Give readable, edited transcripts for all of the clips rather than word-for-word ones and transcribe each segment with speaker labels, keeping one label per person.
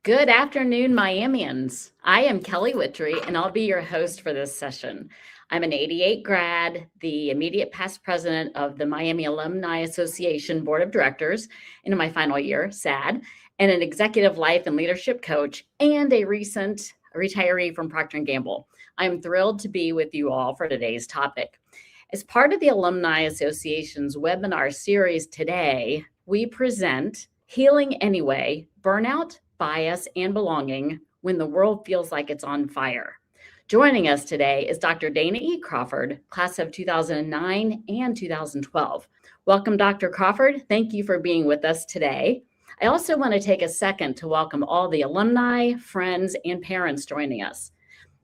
Speaker 1: Good afternoon, Miamians. I am Kelly Wittry, and I'll be your host for this session. I'm an 88 grad, the immediate past president of the Miami Alumni Association Board of Directors in my final year, sad, and an executive life and leadership coach, and a recent retiree from Procter & Gamble. I'm thrilled to be with you all for today's topic. As part of the Alumni Association's webinar series today, we present Healing Anyway, Burnout, Bias, and Belonging When the World Feels Like It's on Fire. Joining us today is Dr. Dana E. Crawford, class of 2009 and 2012. Welcome, Dr. Crawford. Thank you for being with us today. I also want to take a second to welcome all the alumni, friends, and parents joining us.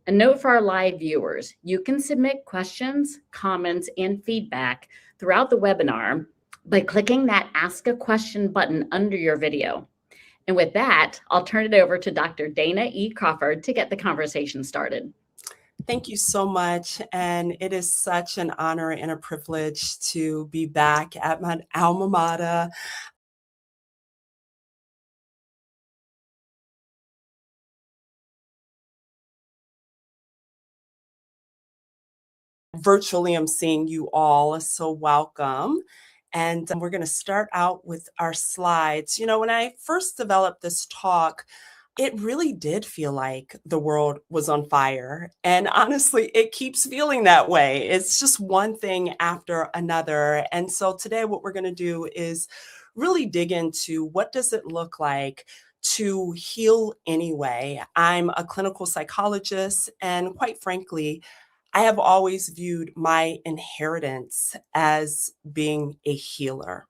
Speaker 1: A note for our live viewers, you can submit questions, comments, and feedback throughout the webinar by clicking that Ask a Question button under your video. And with that, I'll turn it over to Dr. Dana E. Crawford to get the conversation started.
Speaker 2: Thank you so much. And it is such an honor and a privilege to be back at my alma mater. Virtually, I'm seeing you all, so welcome. And we're going to start out with our slides. You know, when I first developed this talk, it really did feel like the world was on fire. And honestly, it keeps feeling that way. It's just one thing after another. And so today, what we're going to do is really dig into what does it look like to heal anyway. I'm a clinical psychologist, and quite frankly, I have always viewed my inheritance as being a healer.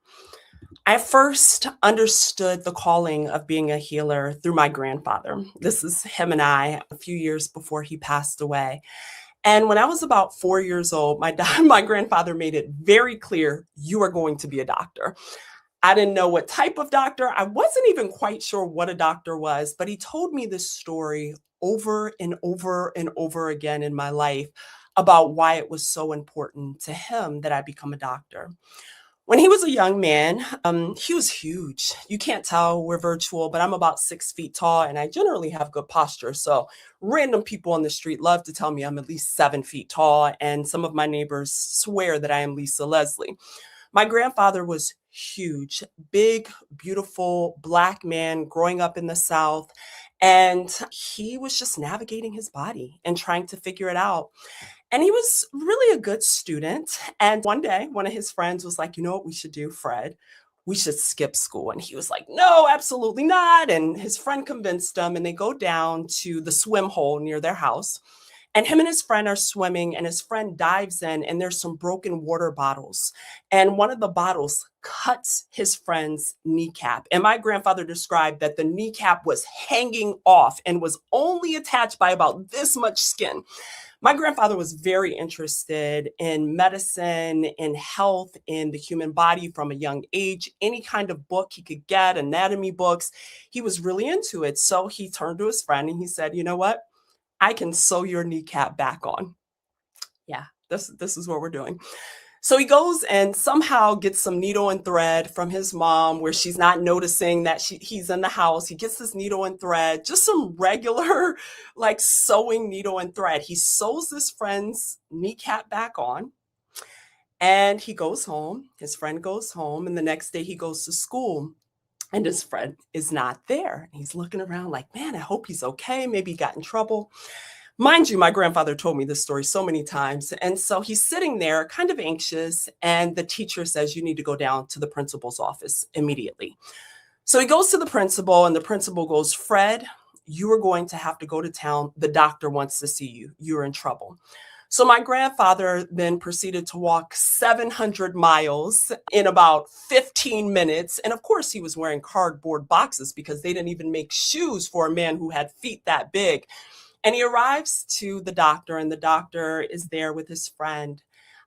Speaker 2: I first understood the calling of being a healer through my grandfather. This is him and I a few years before he passed away. And when I was about 4 years old, my grandfather made it very clear, you are going to be a doctor. I didn't know what type of doctor. I wasn't even quite sure what a doctor was, but he told me this story over and over and over again in my life about why it was so important to him that I become a doctor. When he was a young man, he was huge. You can't tell, we're virtual, but I'm about 6 feet tall and I generally have good posture. So random people on the street love to tell me I'm at least 7 feet tall. And some of my neighbors swear that I am Lisa Leslie. My grandfather was huge, big, beautiful Black man growing up in the South. And he was just navigating his body and trying to figure it out. And he was really a good student. And one day, one of his friends was like, you know what we should do, Fred? We should skip school. And he was like, no, absolutely not. And his friend convinced him, and they go down to the swim hole near their house. And him and his friend are swimming, and his friend dives in, and there's some broken water bottles. And one of the bottles cuts his friend's kneecap. And my grandfather described that the kneecap was hanging off and was only attached by about this much skin. My grandfather was very interested in medicine, in health, in the human body from a young age. Any kind of book he could get, anatomy books, he was really into it. So he turned to his friend and he said, you know what? I can sew your kneecap back on. Yeah, this is what we're doing. So he goes and somehow gets some needle and thread from his mom where she's not noticing that he's in the house. He gets this needle and thread, just some regular like sewing needle and thread. He sews his friend's kneecap back on and he goes home. His friend goes home, and the next day he goes to school. And his friend is not there. He's looking around like, man, I hope he's okay. Maybe he got in trouble. Mind you, my grandfather told me this story so many times. And so he's sitting there kind of anxious. And the teacher says, you need to go down to the principal's office immediately. So he goes to the principal, and the principal goes, Fred, you are going to have to go to town. The doctor wants to see you. You're in trouble. So my grandfather then proceeded to walk 700 miles in about 15 minutes. And of course, he was wearing cardboard boxes because they didn't even make shoes for a man who had feet that big. And he arrives to the doctor, and the doctor is there with his friend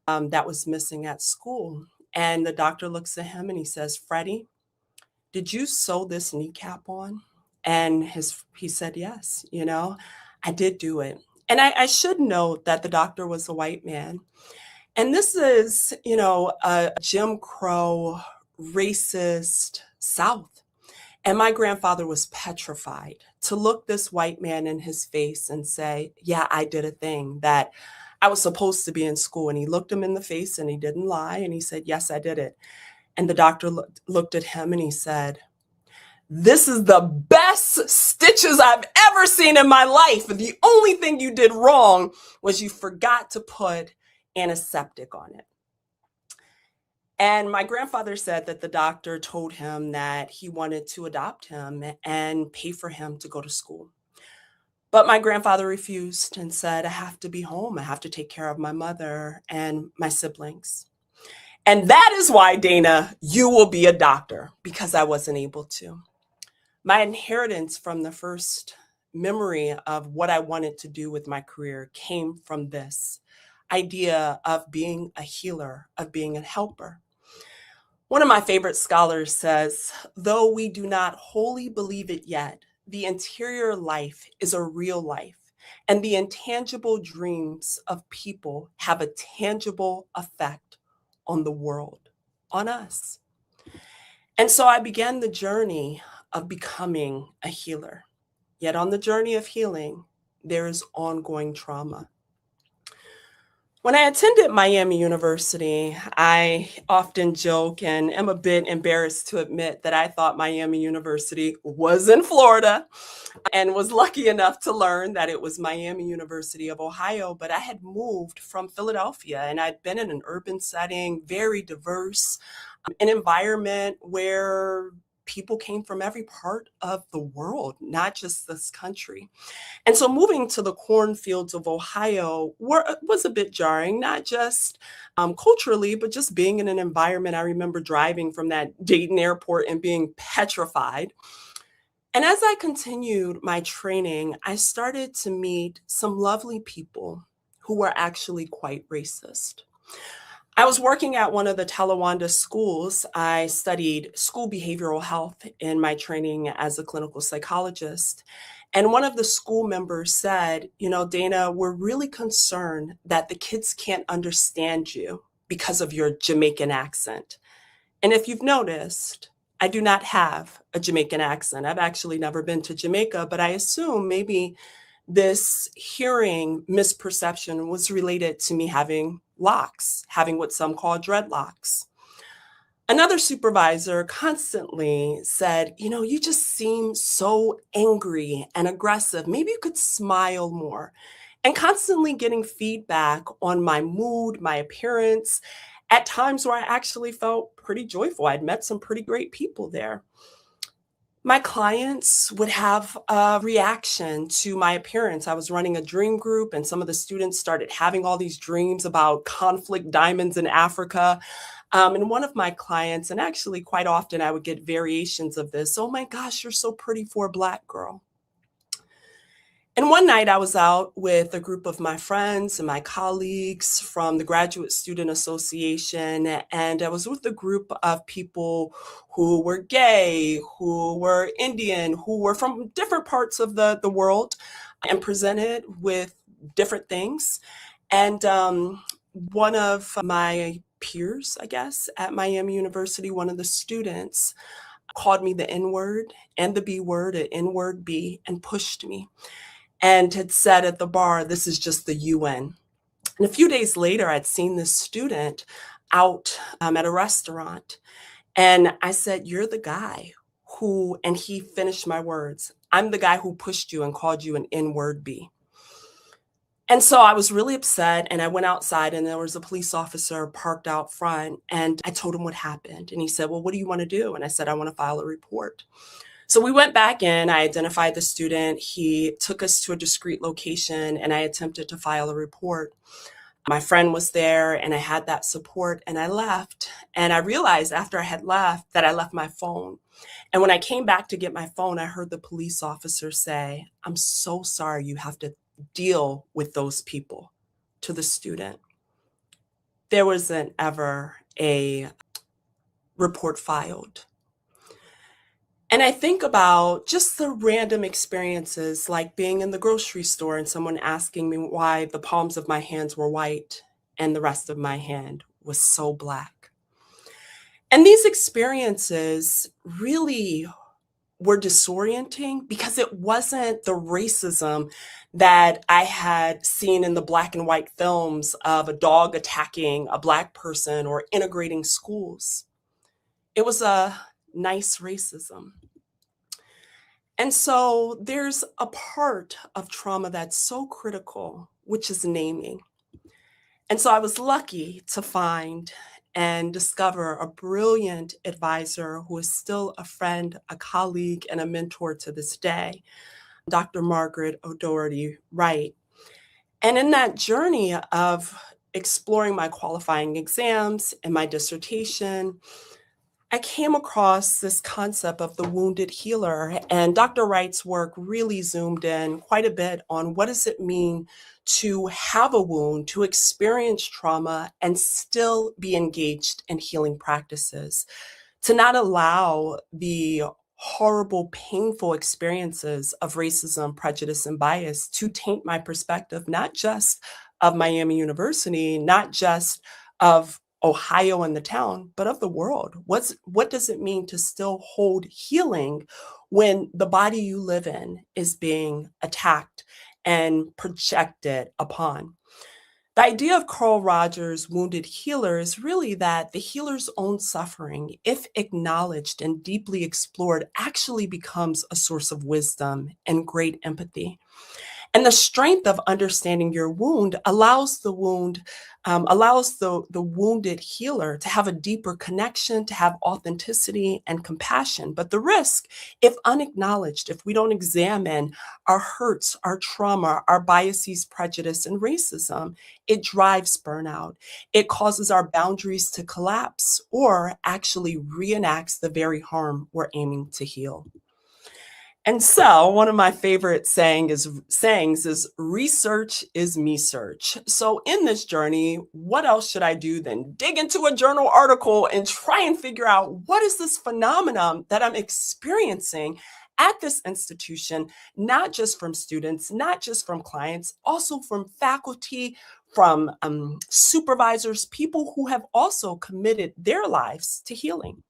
Speaker 2: that was missing at school. And the doctor looks at him and he says, Freddie, did you sew this kneecap on? And he said, yes, I did do it. And I should note that the doctor was a white man. And this is, a Jim Crow racist South. And my grandfather was petrified to look this white man in his face and say, yeah, I did a thing that I was supposed to be in school. And he looked him in the face and he didn't lie. And he said, yes, I did it. And the doctor looked at him and he said, this is the best stitches I've ever seen in my life. The only thing you did wrong was you forgot to put antiseptic on it. And my grandfather said that the doctor told him that he wanted to adopt him and pay for him to go to school. But my grandfather refused and said, I have to be home. I have to take care of my mother and my siblings. And that is why, Dana, you will be a doctor, because I wasn't able to. My inheritance from the first memory of what I wanted to do with my career came from this idea of being a healer, of being a helper. One of my favorite scholars says, though we do not wholly believe it yet, the interior life is a real life, and the intangible dreams of people have a tangible effect on the world, on us. And so I began the journey of becoming a healer. Yet on the journey of healing, there is ongoing trauma. When I attended Miami University, I often joke and am a bit embarrassed to admit that I thought Miami University was in Florida and was lucky enough to learn that it was Miami University of Ohio. But I had moved from Philadelphia and I'd been in an urban setting, very diverse, an environment where people came from every part of the world, not just this country. And so moving to the cornfields of Ohio was a bit jarring, not just culturally, but just being in an environment. I remember driving from that Dayton airport and being petrified. And as I continued my training, I started to meet some lovely people who were actually quite racist. I was working at one of the Talawanda schools. I studied school behavioral health in my training as a clinical psychologist. And one of the school members said, Dana, we're really concerned that the kids can't understand you because of your Jamaican accent. And if you've noticed, I do not have a Jamaican accent. I've actually never been to Jamaica, but I assume maybe this hearing misperception was related to me having locks, having what some call dreadlocks. Another supervisor constantly said, you just seem so angry and aggressive. Maybe you could smile more. And constantly getting feedback on my mood, my appearance, at times where I actually felt pretty joyful. I'd met some pretty great people there. My clients would have a reaction to my appearance. I was running a dream group, and some of the students started having all these dreams about conflict diamonds in Africa. And one of my clients, and actually quite often I would get variations of this, oh my gosh, you're so pretty for a Black girl. And one night I was out with a group of my friends and my colleagues from the Graduate Student Association, and I was with a group of people who were gay, who were Indian, who were from different parts of the world and presented with different things. And one of my peers, I guess, at Miami University, one of the students called me the N-word and the B-word, an N-word B, and pushed me, and had said at the bar, this is just the UN. And a few days later, I'd seen this student out at a restaurant. And I said, you're the guy who, and he finished my words, I'm the guy who pushed you and called you an N-word B. And so I was really upset, and I went outside, and there was a police officer parked out front, and I told him what happened. And he said, well, what do you want to do? And I said, I want to file a report. So we went back in, I identified the student, he took us to a discrete location, and I attempted to file a report. My friend was there, and I had that support, and I left. And I realized after I had left that I left my phone. And when I came back to get my phone, I heard the police officer say, I'm so sorry you have to deal with those people, to the student. There wasn't ever a report filed. And I think about just the random experiences, like being in the grocery store and someone asking me why the palms of my hands were white and the rest of my hand was so Black. And these experiences really were disorienting because it wasn't the racism that I had seen in the black and white films of a dog attacking a Black person or integrating schools. It was a nice racism. And so there's a part of trauma that's so critical, which is naming. And so I was lucky to find and discover a brilliant advisor who is still a friend, a colleague, and a mentor to this day, Dr. Margaret O'Doherty Wright. And in that journey of exploring my qualifying exams and my dissertation, I came across this concept of the wounded healer, and Dr. Wright's work really zoomed in quite a bit on what does it mean to have a wound, to experience trauma, and still be engaged in healing practices, to not allow the horrible, painful experiences of racism, prejudice, and bias to taint my perspective, not just of Miami University, not just of Ohio and the town, but of the world. What does it mean to still hold healing when the body you live in is being attacked and projected upon? The idea of Carl Rogers' wounded healer is really that the healer's own suffering, if acknowledged and deeply explored, actually becomes a source of wisdom and great empathy. And the strength of understanding your wound allows the wounded healer to have a deeper connection, to have authenticity and compassion. But the risk, if unacknowledged, if we don't examine our hurts, our trauma, our biases, prejudice, and racism, it drives burnout. It causes our boundaries to collapse or actually reenacts the very harm we're aiming to heal. And so one of my favorite sayings is research is me search. So in this journey, what else should I do than dig into a journal article and try and figure out what is this phenomenon that I'm experiencing at this institution, not just from students, not just from clients, also from faculty, from supervisors, people who have also committed their lives to healing.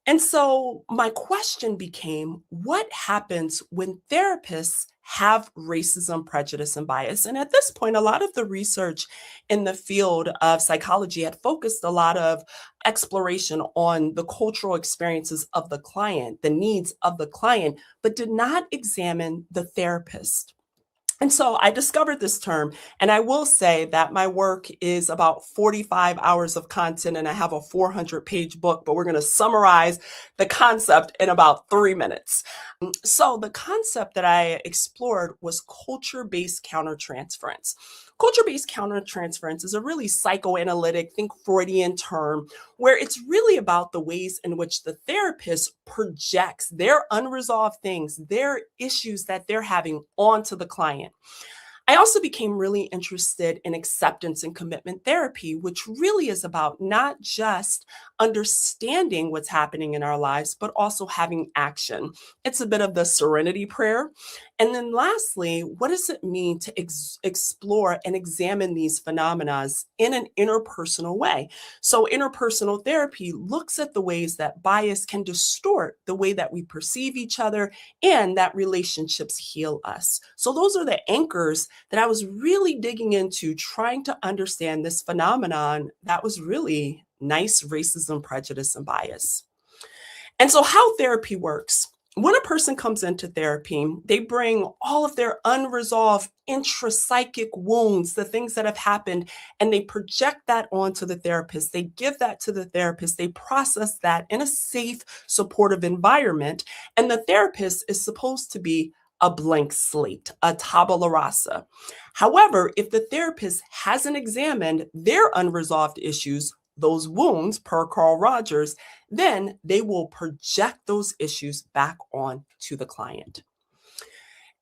Speaker 2: And so my question became, what happens when therapists have racism, prejudice, and bias? And at this point, a lot of the research in the field of psychology had focused a lot of exploration on the cultural experiences of the client, the needs of the client, but did not examine the therapist. And so I discovered this term, and I will say that my work is about 45 hours of content, and I have a 400-page book, but we're going to summarize the concept in about 3 minutes. So the concept that I explored was culture-based countertransference. Culture-based countertransference is a really psychoanalytic, think Freudian term, where it's really about the ways in which the therapist projects their unresolved things, their issues that they're having onto the client. I also became really interested in acceptance and commitment therapy, which really is about not just understanding what's happening in our lives, but also having action. It's a bit of the serenity prayer. And then lastly, what does it mean to explore and examine these phenomena in an interpersonal way? So interpersonal therapy looks at the ways that bias can distort the way that we perceive each other and that relationships heal us. So those are the anchors that I was really digging into, trying to understand this phenomenon that was really nice racism, prejudice, and bias. And so how therapy works. When a person comes into therapy, they bring all of their unresolved intrapsychic wounds, the things that have happened, and they project that onto the therapist. They give that to the therapist. They process that in a safe, supportive environment. And the therapist is supposed to be a blank slate, a tabula rasa. However, if the therapist hasn't examined their unresolved issues, those wounds, per Carl Rogers, then they will project those issues back on to the client.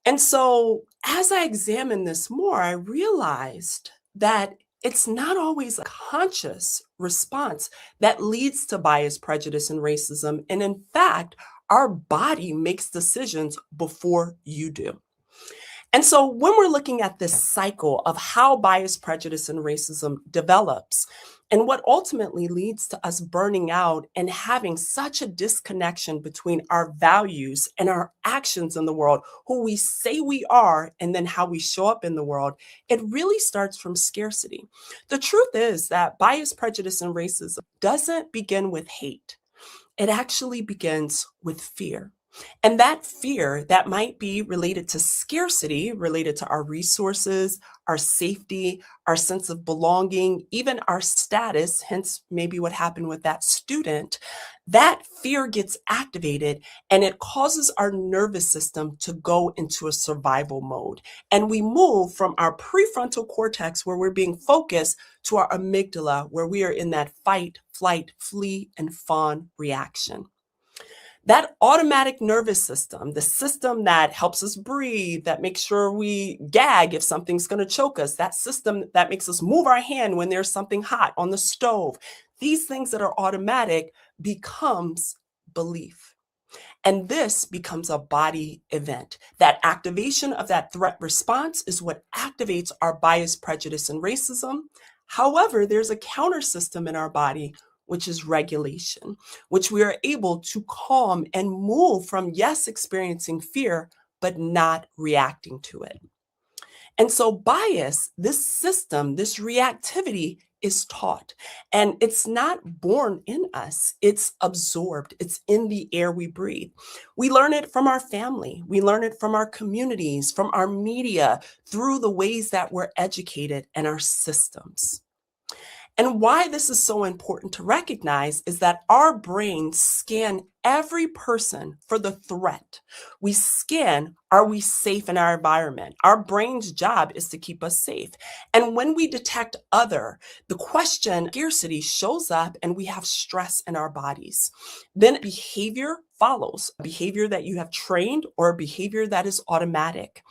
Speaker 2: And so as I examined this more, I realized that it's not always a conscious response that leads to bias, prejudice, and racism. And in fact, our body makes decisions before you do. And so when we're looking at this cycle of how bias, prejudice, and racism develops, And what ultimately leads to us burning out and having such a disconnection between our values and our actions in the world, who we say we are, and then how we show up in the world, it really starts from scarcity. The truth is that bias, prejudice, and racism doesn't begin with hate. It actually begins with fear. And that fear that might be related to scarcity, related to our resources, our safety, our sense of belonging, even our status, hence maybe what happened with that student, that fear gets activated and it causes our nervous system to go into a survival mode. And we move from our prefrontal cortex, where we're being focused, to our amygdala, where we are in that fight, flight, flee, and fawn reaction. That automatic nervous system, the system that helps us breathe, that makes sure we gag if something's going to choke us, that system that makes us move our hand when there's something hot on the stove, these things that are automatic becomes belief. And this becomes a body event. That activation of that threat response is what activates our bias, prejudice, and racism. However, there's a counter system in our body, which is regulation, which we are able to calm and move from, yes, experiencing fear, but not reacting to it. And so bias, this system, this reactivity is taught, and it's not born in us. It's absorbed. It's in the air we breathe. We learn it from our family. We learn it from our communities, from our media, through the ways that we're educated and our systems. And why this is so important to recognize is that our brains scan every person for the threat. We scan, are we safe in our environment? Our brain's job is to keep us safe. And when we detect other, the question scarcity shows up and we have stress in our bodies. Then behavior follows, behavior that you have trained or a behavior that is automatic.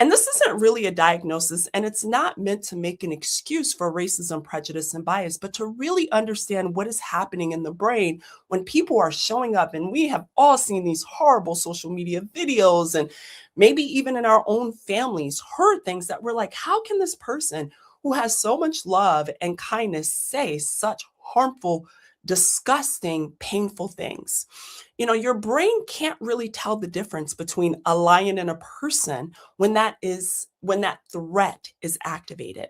Speaker 2: And this isn't really a diagnosis, and it's not meant to make an excuse for racism, prejudice, and bias, but to really understand what is happening in the brain when people are showing up. And we have all seen these horrible social media videos, and maybe even in our own families, heard things that we're like, how can this person who has so much love and kindness say such harmful, disgusting, painful things? You know, your brain can't really tell the difference between a lion and a person when that threat is activated.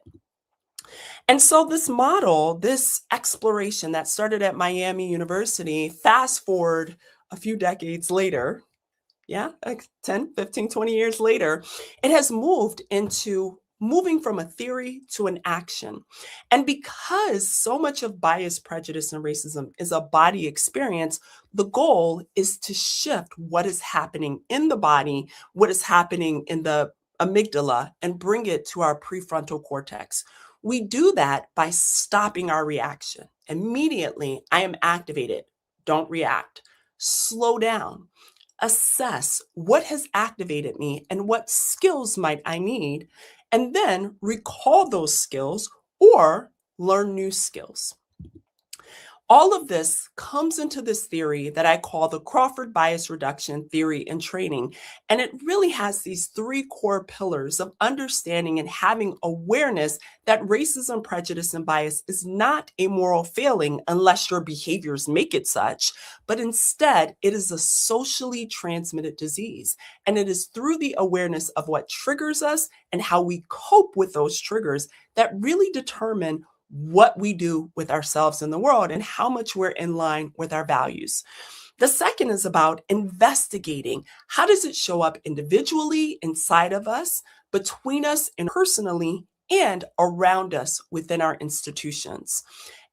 Speaker 2: And so this model, this exploration that started at Miami University, fast forward a few decades later, yeah, like 10, 15, 20 years later, it has moving from a theory to an action. And because so much of bias, prejudice, and racism is a body experience, the goal is to shift what is happening in the body, what is happening in the amygdala, and bring it to our prefrontal cortex. We do that by stopping our reaction. Immediately, I am activated. Don't react. Slow down. Assess what has activated me and what skills might I need, and then recall those skills or learn new skills. All of this comes into this theory that I call the Crawford bias reduction theory and training. And it really has these three core pillars of understanding and having awareness that racism, prejudice, and bias is not a moral failing unless your behaviors make it such, but instead it is a socially transmitted disease. And it is through the awareness of what triggers us and how we cope with those triggers that really determine what we do with ourselves in the world and how much we're in line with our values. The second is about investigating. How does it show up individually inside of us, between us and personally, and around us within our institutions?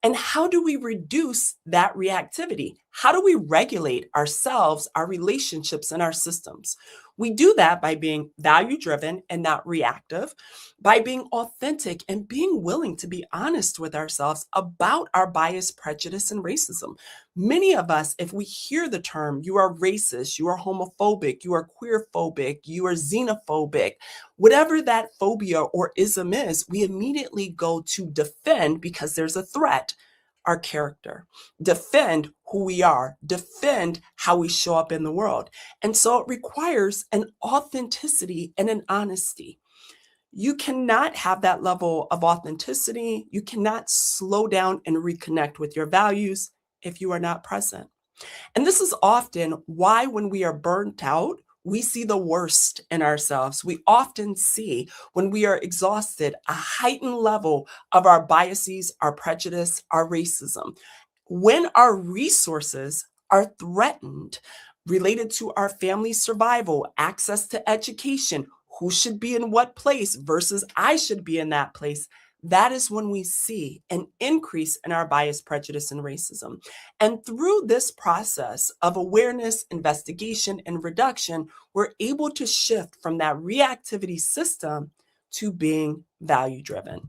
Speaker 2: And how do we reduce that reactivity? How do we regulate ourselves, our relationships, and our systems? We do that by being value driven and not reactive, by being authentic and being willing to be honest with ourselves about our bias, prejudice, and racism. Many of us, if we hear the term, you are racist, you are homophobic, you are queerphobic, you are xenophobic, whatever that phobia or ism is, we immediately go to defend because there's a threat. Our character, defend who we are, defend how we show up in the world. And so it requires an authenticity and an honesty. You cannot have that level of authenticity. You cannot slow down and reconnect with your values if you are not present. And this is often why, when we are burnt out, we see the worst in ourselves. We often see, when we are exhausted, a heightened level of our biases, our prejudice, our racism. When our resources are threatened, related to our family survival, access to education, who should be in what place versus I should be in that place, that is when we see an increase in our bias, prejudice, and racism. And through this process of awareness, investigation, and reduction, we're able to shift from that reactivity system to being value driven.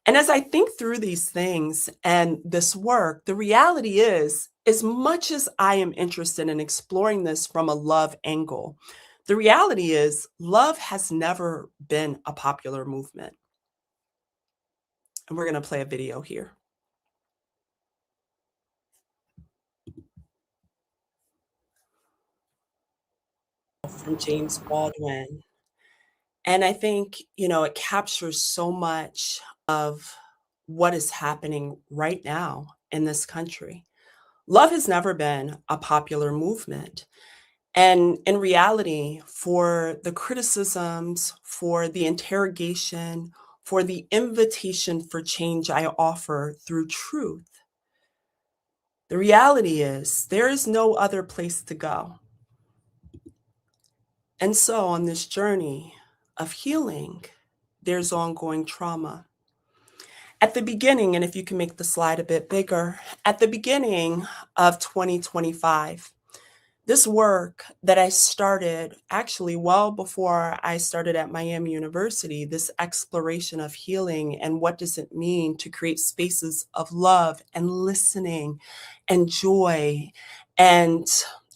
Speaker 2: And as I think through these things and this work, the reality is, as much as I am interested in exploring this from a love angle, the reality is love has never been a popular movement. And we're going to play a video here. From James Baldwin. And I think, it captures so much of what is happening right now in this country. Love has never been a popular movement. And in reality, for the criticisms, for the interrogation, for the invitation for change I offer through truth, the reality is there is no other place to go. And so on this journey of healing, there's ongoing trauma. At the beginning, and if you can make the slide a bit bigger, at the beginning of 2025, this work that I started actually well before I started at Miami University, this exploration of healing and what does it mean to create spaces of love and listening and joy and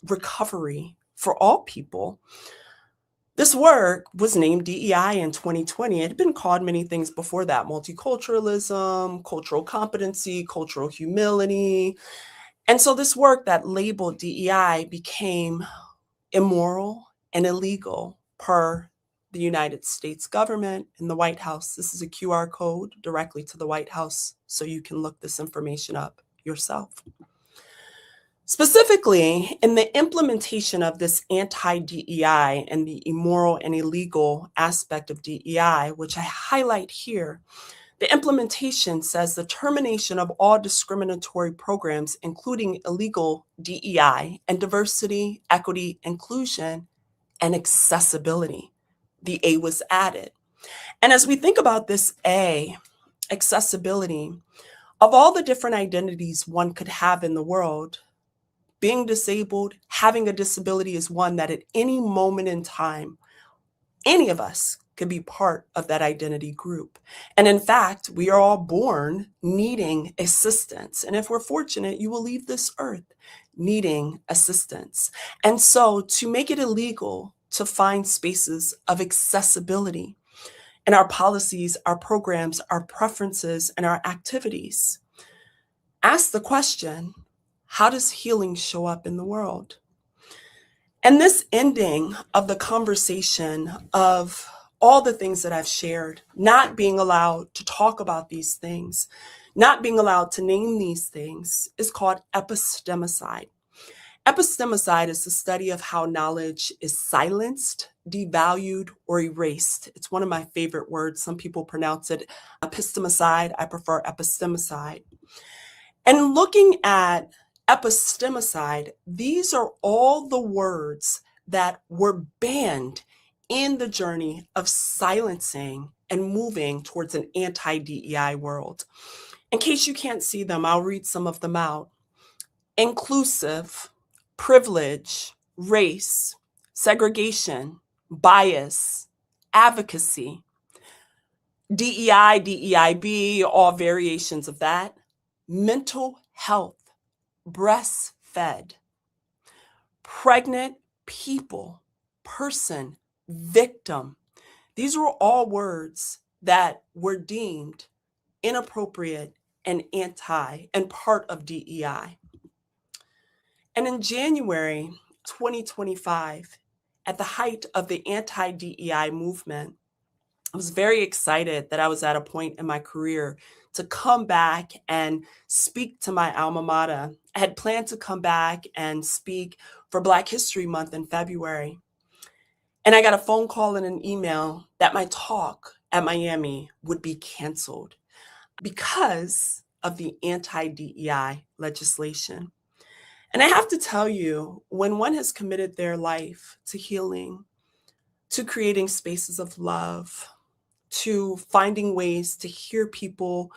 Speaker 2: recovery for all people. This work was named DEI in 2020. It had been called many things before that: multiculturalism, cultural competency, cultural humility. And so this work that labeled DEI became immoral and illegal per the United States government and the White House. This is a QR code directly to the White House, so you can look this information up yourself. Specifically, in the implementation of this anti-DEI and the immoral and illegal aspect of DEI, which I highlight here, the implementation says the termination of all discriminatory programs, including illegal DEI and diversity, equity, inclusion, and accessibility. The A was added. And as we think about this A, accessibility, of all the different identities one could have in the world, being disabled, having a disability is one that at any moment in time, any of us could be part of that identity group. And in fact, we are all born needing assistance. And if we're fortunate, you will leave this earth needing assistance. And so to make it illegal to find spaces of accessibility in our policies, our programs, our preferences, and our activities, ask the question, how does healing show up in the world? And this ending of the conversation of all the things that I've shared, not being allowed to talk about these things, not being allowed to name these things, is called epistemicide. Epistemicide is the study of how knowledge is silenced, devalued, or erased. It's one of my favorite words. Some people pronounce it epistemicide. I prefer epistemicide. And looking at epistemicide, these are all the words that were banned in the journey of silencing and moving towards an anti-DEI world. In case you can't see them, I'll read some of them out. Inclusive, privilege, race, segregation, bias, advocacy, DEI, DEIB, all variations of that, mental health, breastfed, pregnant people, person, victim. These were all words that were deemed inappropriate and anti and part of DEI. And in January 2025, at the height of the anti-DEI movement, I was very excited that I was at a point in my career to come back and speak to my alma mater. I had planned to come back and speak for Black History Month in February. And I got a phone call and an email that my talk at Miami would be canceled because of the anti-DEI legislation. And I have to tell you, when one has committed their life to healing, to creating spaces of love, to finding ways to hear people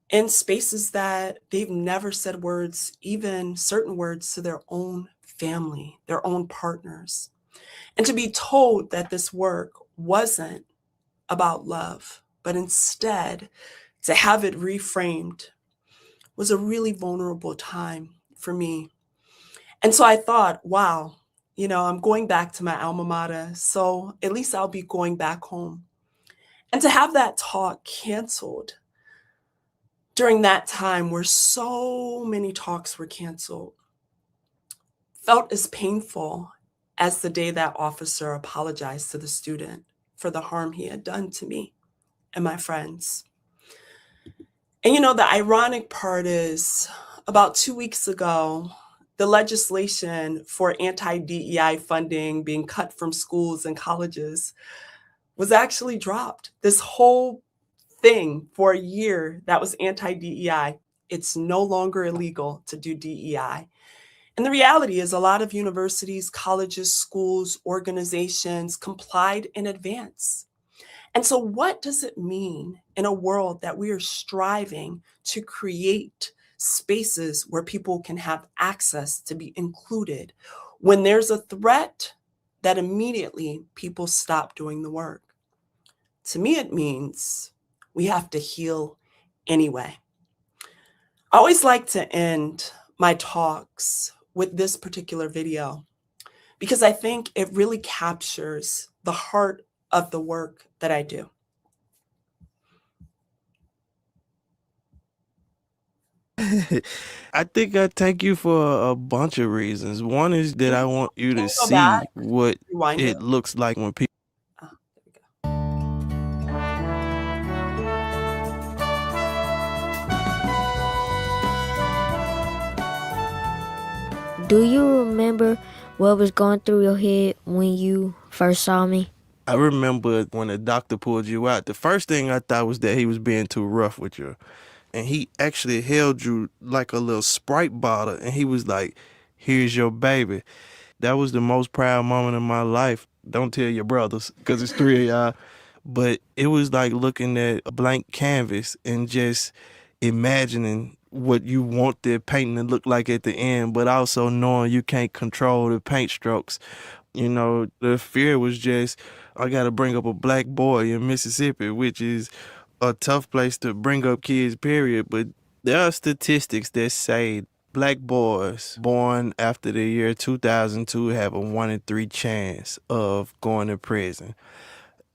Speaker 2: in spaces that they've never said words, even certain words, to their own family, their own partners, and to be told that this work wasn't about love, but instead to have it reframed was a really vulnerable time for me. And so I thought, wow, I'm going back to my alma mater, so at least I'll be going back home. And to have that talk canceled during that time where so many talks were canceled felt as painful as the day that officer apologized to the student for the harm he had done to me and my friends. And the ironic part is about 2 weeks ago, the legislation for anti-DEI funding being cut from schools and colleges was actually dropped. This whole thing for a year that was anti-DEI, it's no longer illegal to do DEI. And the reality is a lot of universities, colleges, schools, organizations complied in advance. And so what does it mean in a world that we are striving to create spaces where people can have access to be included when there's a threat that immediately people stop doing the work? To me, it means we have to heal anyway. I always like to end my talks with this particular video because I think it really captures the heart of the work that I do.
Speaker 3: I think I take you for a bunch of reasons. One is that I want you
Speaker 2: Can
Speaker 3: to
Speaker 2: you go back?
Speaker 3: see what
Speaker 2: Rewind it.
Speaker 3: it looks like when people.
Speaker 2: Ah, there we go.
Speaker 4: Do you remember what was going through your head when you first saw me?
Speaker 3: I remember when the doctor pulled you out, the first thing I thought was that he was being too rough with you. And he actually held you like a little Sprite bottle and he was like, "Here's your baby." That was the most proud moment of my life. Don't tell your brothers because it's three of y'all. But it was like looking at a blank canvas and just imagining what you want the painting to look like at the end, but also knowing you can't control the paint strokes. The fear was just, I got to bring up a black boy in Mississippi, which is a tough place to bring up kids, period. But there are statistics that say black boys born after the year 2002 have a 1 in 3 chance of going to prison.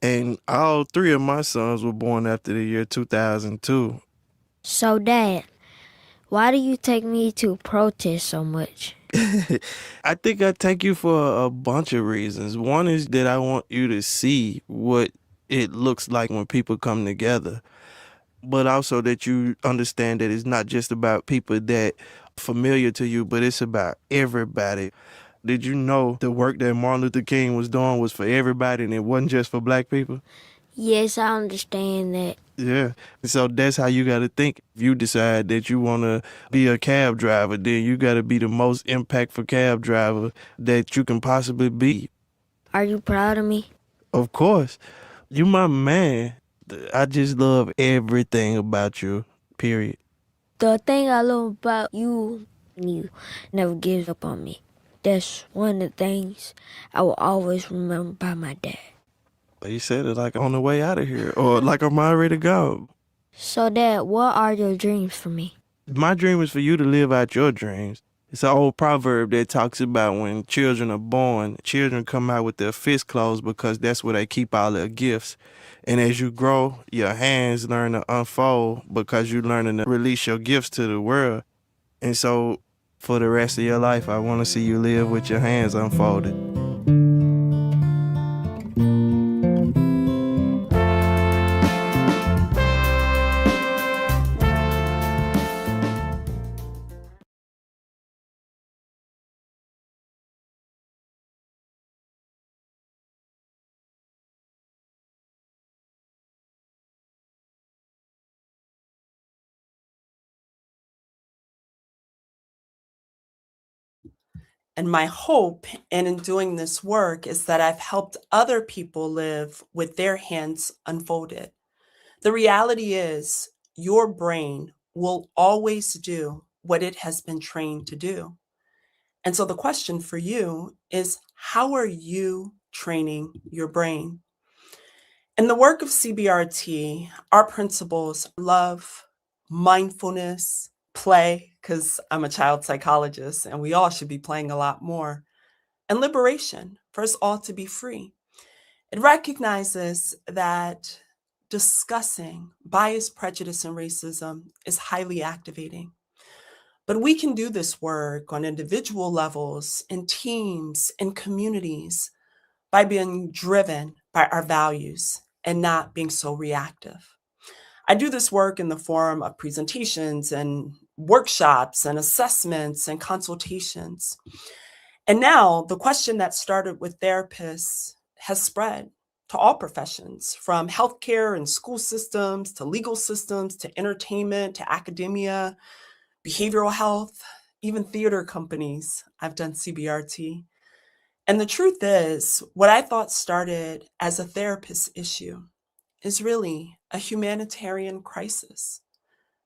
Speaker 3: And all three of my sons were born after the year 2002.
Speaker 4: So, Dad, why do you take me to protest so much?
Speaker 3: I think I take you for a bunch of reasons. One is that I want you to see what it looks like when people come together, but also that you understand that it's not just about people that are familiar to you, but it's about everybody. Did you know the work that Martin Luther King was doing was for everybody and it wasn't just for black people?
Speaker 4: Yes, I understand that.
Speaker 3: Yeah. So that's how you got to think. If you decide that you want to be a cab driver, then you got to be the most impactful cab driver that you can possibly be.
Speaker 4: Are you proud of me?
Speaker 3: Of course. You my man. I just love everything about you, period.
Speaker 4: The thing I love about you never gives up on me. That's one of the things I will always remember about my dad.
Speaker 3: You said it like on the way out of here or like I'm already gone.
Speaker 4: So, Dad, what are your dreams for me?
Speaker 3: My dream is for you to live out your dreams. It's an old proverb that talks about when children are born, children come out with their fists closed because that's where they keep all their gifts. And as you grow, your hands learn to unfold because you're learning to release your gifts to the world. And so for the rest of your life, I want to see you live with your hands unfolded.
Speaker 2: And my hope, and in doing this work, is that I've helped other people live with their hands unfolded. The reality is, your brain will always do what it has been trained to do. And so the question for you is, how are you training your brain? In the work of CBRT, our principles are love, mindfulness, play, because I'm a child psychologist and we all should be playing a lot more, and liberation for us all to be free. It recognizes that discussing bias, prejudice, and racism is highly activating. But we can do this work on individual levels, in teams, in communities, by being driven by our values and not being so reactive. I do this work in the form of presentations and workshops and assessments and consultations. And now the question that started with therapists has spread to all professions, from healthcare and school systems to legal systems to entertainment to academia, behavioral health, even theater companies. I've done CBRT. And the truth is, what I thought started as a therapist issue is really a humanitarian crisis.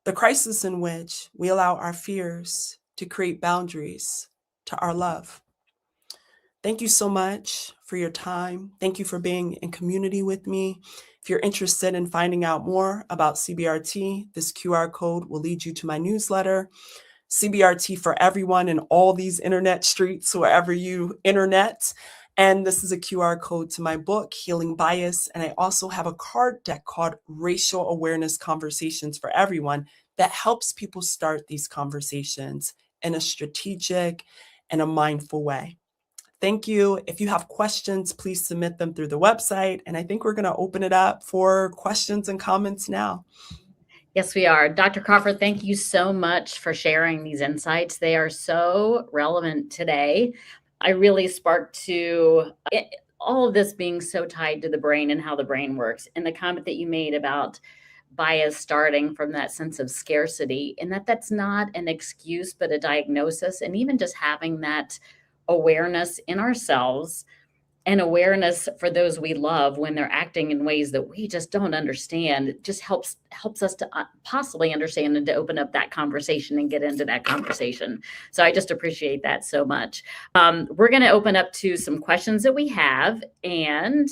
Speaker 2: The crisis in which we allow our fears to create boundaries to our love. Thank you so much for your time. Thank you for being in community with me. If you're interested in finding out more about CBRT, this QR code will lead you to my newsletter, CBRT for everyone in all these internet streets, wherever you internet. And this is a QR code to my book, Healing Bias. And I also have a card deck called Racial Awareness Conversations for Everyone that helps people start these conversations in a strategic and a mindful way. Thank you. If you have questions, please submit them through the website. And I think we're going to open it up for questions and comments now.
Speaker 1: Yes, we are. Dr. Crawford, thank you so much for sharing these insights. They are so relevant today. I really sparked to all of this being so tied to the brain and how the brain works. And the comment that you made about bias starting from that sense of scarcity, and that's not an excuse, but a diagnosis. And even just having that awareness in ourselves and awareness for those we love when they're acting in ways that we just don't understand, it just helps us to possibly understand and to open up that conversation and get into that conversation. So I just appreciate that so much. We're going to open up to some questions that we have, and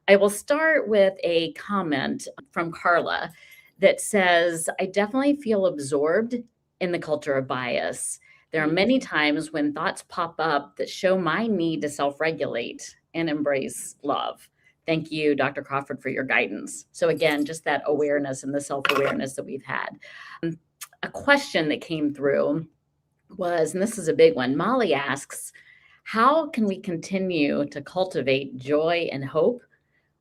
Speaker 1: I will start with a comment from Carla that says, I definitely feel absorbed in the culture of bias. There are many times when thoughts pop up that show my need to self-regulate and embrace love. Thank you, Dr. Crawford, for your guidance. So again, just that awareness and the self-awareness that we've had. A question that came through was, and this is a big one, Molly asks, how can we continue to cultivate joy and hope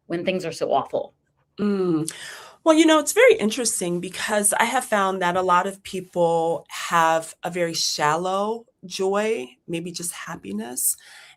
Speaker 1: when things are so awful?
Speaker 2: Well, it's very interesting because I have found that a lot of people have a very shallow joy, maybe just happiness,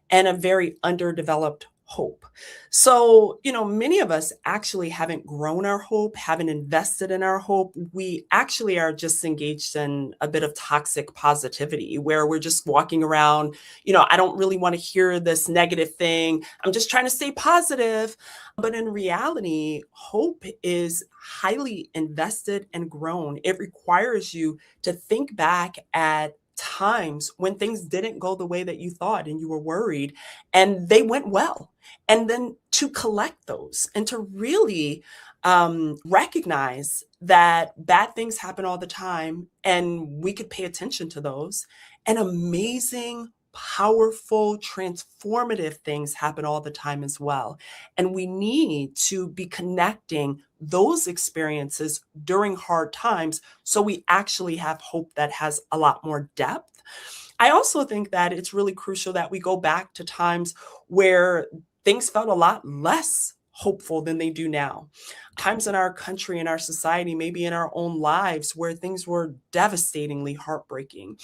Speaker 2: and a very underdeveloped hope. So, many of us actually haven't grown our hope, haven't invested in our hope. We actually are just engaged in a bit of toxic positivity where we're just walking around, I don't really want to hear this negative thing. I'm just trying to stay positive. But in reality, hope is highly invested and grown. It requires you to think back at times when things didn't go the way that you thought and you were worried and they went well. And then to collect those and to really recognize that bad things happen all the time and we could pay attention to those, and amazing, powerful, transformative things happen all the time as well. And we need to be connecting those experiences during hard times so we actually have hope that has a lot more depth. I also think that it's really crucial that we go back to times where things felt a lot less hopeful than they do now. Times in our country, in our society, maybe in our own lives where things were devastatingly heartbreaking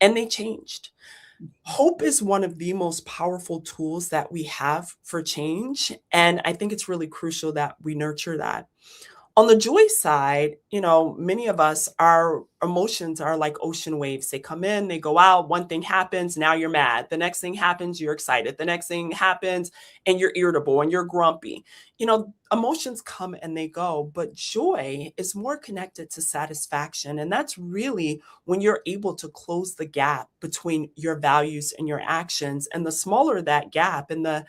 Speaker 2: and they changed. Hope is one of the most powerful tools that we have for change. And I think it's really crucial that we nurture that. On the joy side, many of us, our emotions are like ocean waves. They come in, they go out. One thing happens, now you're mad. The next thing happens, you're excited. The next thing happens, and you're irritable and you're grumpy. Emotions come and they go, but joy is more connected to satisfaction. And that's really when you're able to close the gap between your values and your actions. And the smaller that gap and the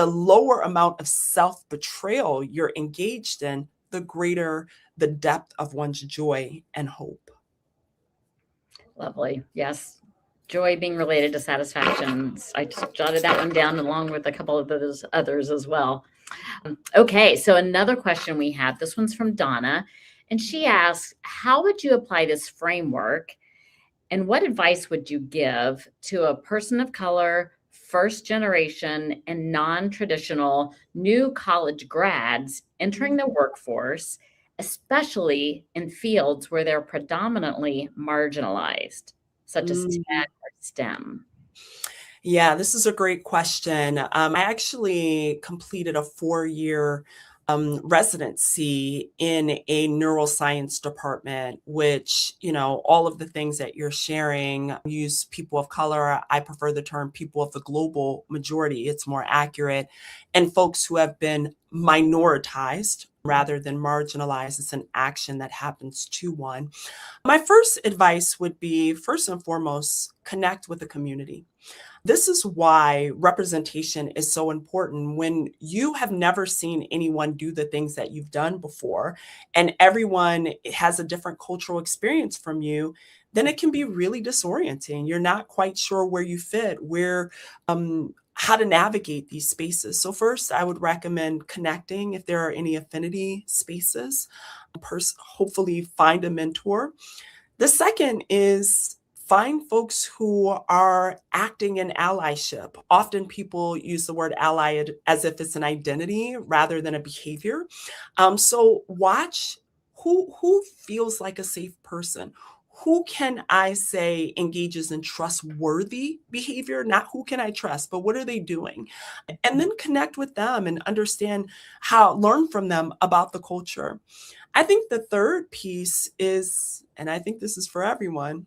Speaker 2: lower amount of self-betrayal you're engaged in, the greater the depth of one's joy and hope.
Speaker 1: Lovely. Yes. Joy being related to satisfaction. I just jotted that one down along with a couple of those others as well. Okay, so another question we have, this one's from Donna, and she asks, how would you apply this framework and what advice would you give to a person of color, first generation, and non-traditional new college grads entering the workforce, especially in fields where they're predominantly marginalized, such as
Speaker 2: Mm.
Speaker 1: tech or STEM?
Speaker 2: Yeah, this is a great question. I actually completed a 4-year residency in a neuroscience department, which, all of the things that you're sharing use people of color. I prefer the term people of the global majority. It's more accurate. And folks who have been minoritized rather than marginalized. It's an action that happens to one. My first advice would be, first and foremost, connect with the community. This is why representation is so important. When you have never seen anyone do the things that you've done before, and everyone has a different cultural experience from you, then it can be really disorienting. You're not quite sure where you fit, how to navigate these spaces. So first, I would recommend connecting if there are any affinity spaces. Hopefully find a mentor. The second is find folks who are acting in allyship. Often people use the word ally as if it's an identity rather than a behavior. So watch who feels like a safe person. Who can I say engages in trustworthy behavior? Not who can I trust, but what are they doing? And then connect with them and understand learn from them about the culture. I think the third piece is, and I think this is for everyone,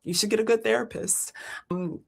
Speaker 2: you should get a good therapist.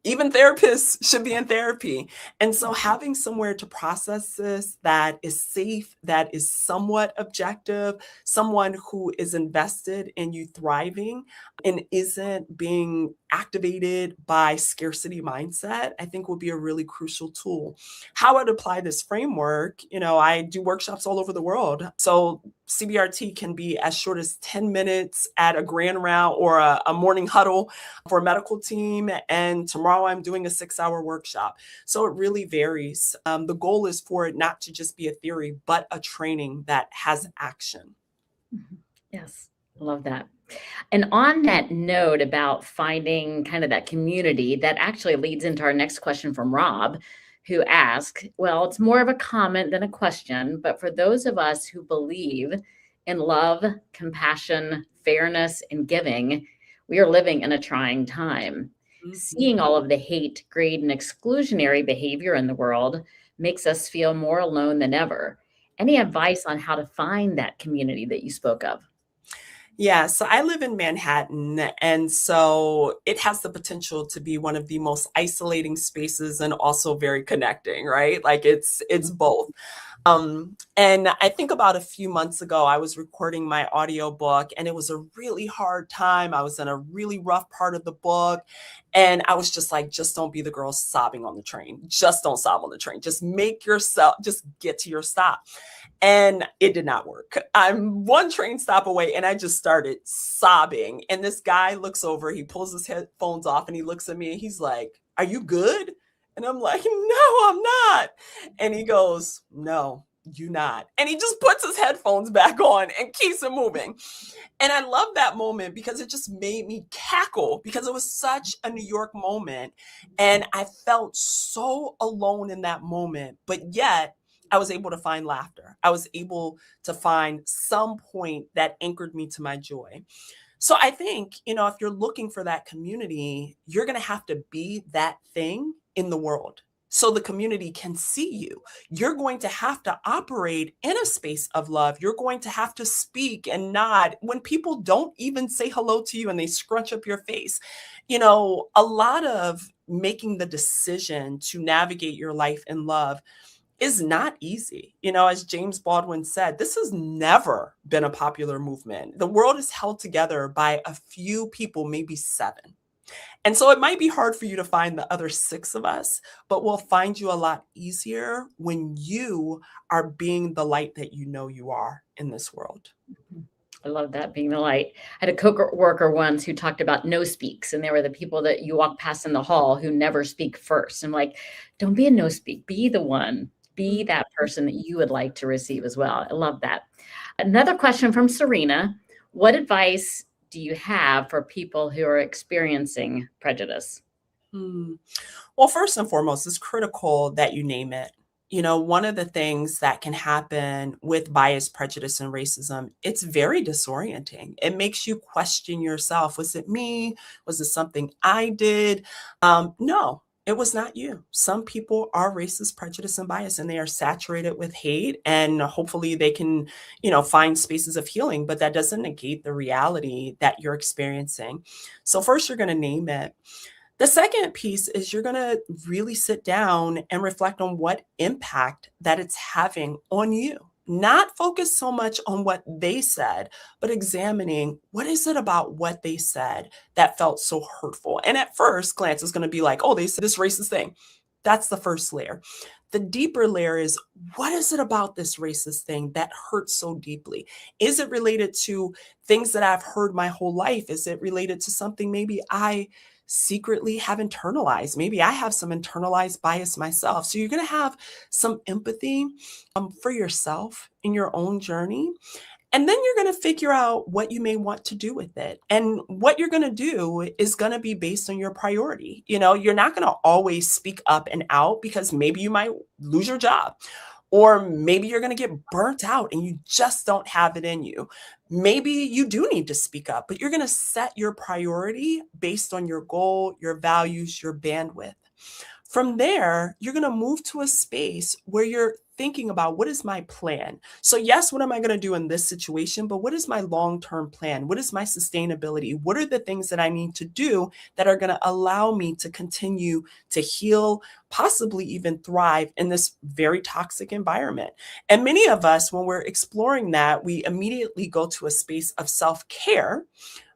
Speaker 2: Even therapists should be in therapy. And so having somewhere to process this that is safe, that is somewhat objective, someone who is invested in you thriving and isn't being activated by scarcity mindset, I think would be a really crucial tool. How I'd apply this framework, I do workshops all over the world. So CBRT can be as short as 10 minutes at a grand round or a morning huddle for a medical team. And tomorrow I'm doing a 6-hour workshop. So it really varies. The goal is for it not to just be a theory, but a training that has action.
Speaker 1: Mhm. Yes, love that. And on that note about finding kind of that community, that actually leads into our next question from Rob, who asked, well, it's more of a comment than a question, but for those of us who believe in love, compassion, fairness, and giving, we are living in a trying time. Seeing all of the hate, greed, and exclusionary behavior in the world makes us feel more alone than ever. Any advice on how to find that community that you spoke of?
Speaker 2: Yeah, so I live in Manhattan, and so it has the potential to be one of the most isolating spaces and also very connecting, right? Like it's both. And I think about a few months ago, I was recording my audiobook and it was a really hard time. I was in a really rough part of the book. And I was just like, just don't be the girl sobbing on the train. Just don't sob on the train. Just get to your stop. And it did not work. I'm one train stop away and I just started sobbing. And this guy looks over, he pulls his headphones off and he looks at me and he's like, "Are you good?" And I'm like, "No, I'm not." And he goes, "No, you not." And he just puts his headphones back on and keeps it moving. And I love that moment because it just made me cackle because it was such a New York moment. And I felt so alone in that moment, but yet I was able to find laughter. I was able to find some point that anchored me to my joy. So I think, if you're looking for that community, you're going to have to be that thing in the world. so the community can see you. You're going to have to operate in a space of love. You're going to have to speak and nod when people don't even say hello to you and they scrunch up your face. A lot of making the decision to navigate your life in love is not easy. As James Baldwin said, this has never been a popular movement. The world is held together by a few people, maybe 7. And so it might be hard for you to find the other 6 of us, but we'll find you a lot easier when you are being the light that you know you are in this world.
Speaker 1: I love that, being the light. I had a coworker once who talked about no speaks, and they were the people that you walk past in the hall who never speak first. I'm like, don't be a no speak, be the one, be that person that you would like to receive as well. I love that. Another question from Serena. What advice do you have for people who are experiencing prejudice?
Speaker 2: Well, first and foremost, it's critical that you name it. One of the things that can happen with bias, prejudice, and racism, it's very disorienting. It makes you question yourself. Was it me? Was it something I did? No, it was not you. Some people are racist, prejudice, and bias, and they are saturated with hate. And hopefully they can, find spaces of healing, but that doesn't negate the reality that you're experiencing. So first, you're going to name it. The second piece is you're going to really sit down and reflect on what impact that it's having on you. Not focus so much on what they said, but examining what is it about what they said that felt so hurtful. And at first glance, it's going to be like, oh, they said this racist thing. That's the first layer. The deeper layer is, what is it about this racist thing that hurts so deeply? Is it related to things that I've heard my whole life? Is it related to something maybe I secretly have internalized? Maybe I have some internalized bias myself. So you're going to have some empathy for yourself in your own journey. And then you're going to figure out what you may want to do with it. And what you're going to do is going to be based on your priority. You're not going to always speak up and out because maybe you might lose your job. Or maybe you're going to get burnt out and you just don't have it in you. Maybe you do need to speak up, but you're going to set your priority based on your goal, your values, your bandwidth. From there, you're going to move to a space where you're thinking about, what is my plan? So yes, what am I going to do in this situation? But what is my long-term plan? What is my sustainability? What are the things that I need to do that are going to allow me to continue to heal, possibly even thrive in this very toxic environment? And many of us, when we're exploring that, we immediately go to a space of self-care.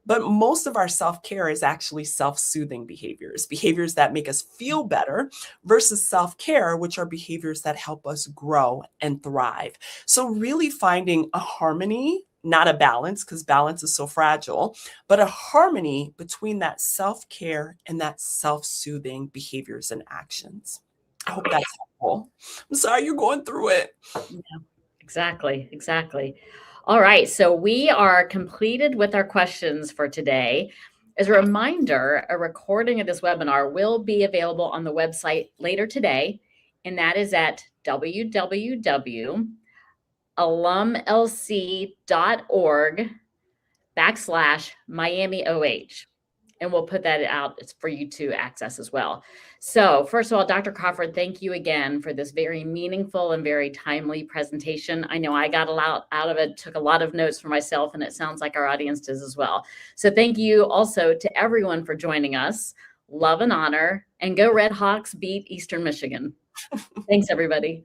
Speaker 2: But most of our self-care is actually self-soothing behaviors that make us feel better, versus self-care, which are behaviors that help us grow and thrive. So really finding a harmony, not a balance, because balance is so fragile, but a harmony between that self-care and that self-soothing behaviors and actions. I hope that's helpful. I'm sorry you're going through it.
Speaker 1: Yeah, exactly. All right, so we are completed with our questions for today. As a reminder, a recording of this webinar will be available on the website later today, and that is at www.alumlc.org/MiamiOH. And we'll put that out. It's for you to access as well. So first of all, Dr. Crawford, thank you again for this very meaningful and very timely presentation. I know I got a lot out of it, took a lot of notes for myself, and it sounds like our audience does as well. So thank you also to everyone for joining us. Love and honor, and go Red Hawks beat Eastern Michigan. Thanks, everybody.